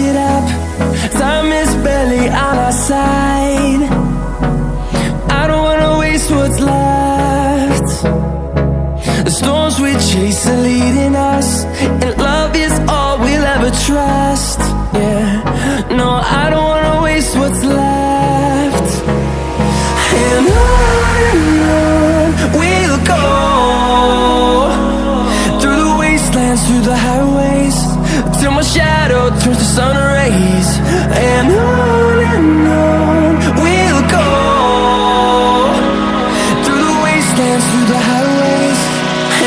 get up. Time is barely on our side. I don't wanna waste what's left. The storms we chase are leading us, and love is all we'll ever trust. Yeah, no, I don't wanna waste what's left. And on we'll go, through the wastelands, through the highways, till my shadow turns to sun rays. And on we'll go, through the wastelands, through the highways,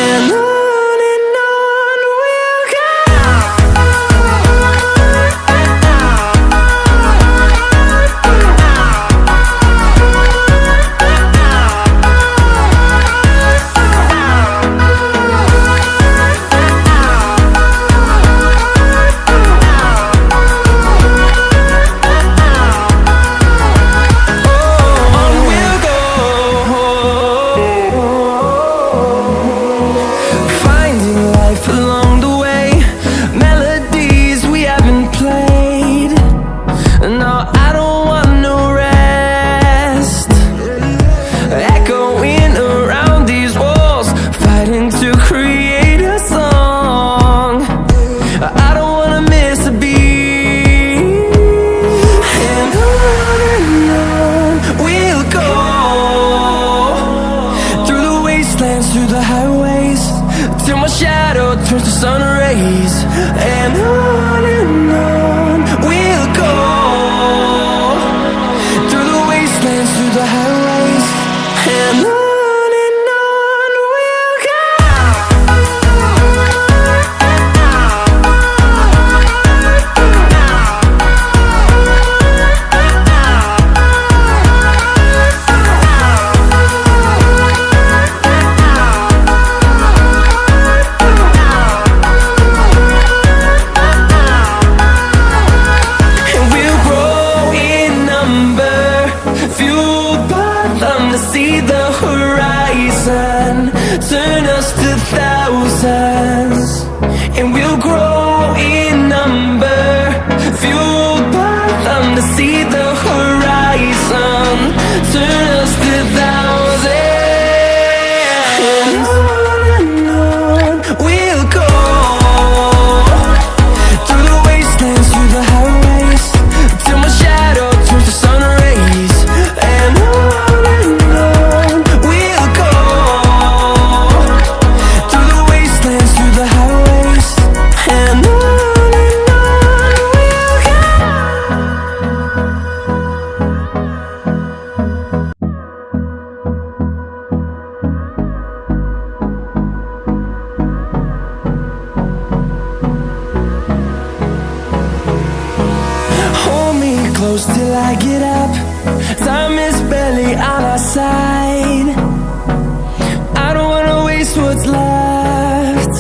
and on we'll go. Through the highways, till my shadow turns to sun rays. And on we'll go, through the wastelands, through the highways, and on we'll go. See the horizon turn us to thousands, and we'll grow in number, fueled by them. To see the horizon turn us to thousands, and on we'll go, through the wastelands, through the highways, till my shadow turns to sun rays. And close till I get up. Time is barely on our side. I don't wanna waste what's left.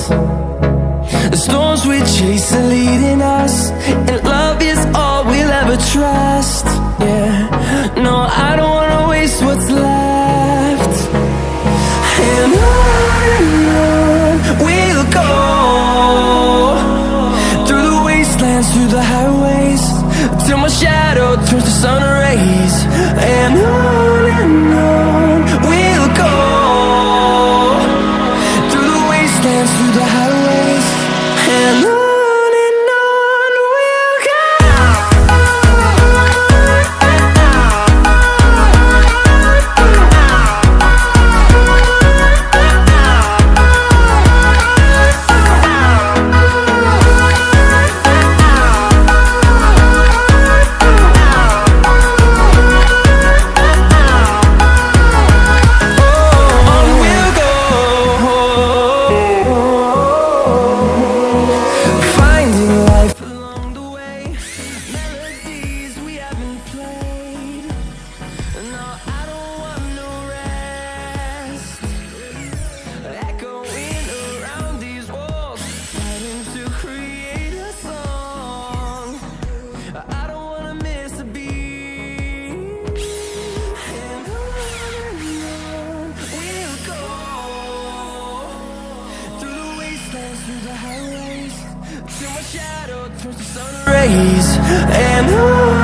The storms we chase are leading us, and love is all we'll ever trust. Yeah, no, I don't wanna waste what's left. And on we'll go, through the wastelands, through the highways, till my shadow turns to sun rays. And on we'll go, through the wastelands, through the highways, and on we'll go. till my shadow turns to sun rays. And on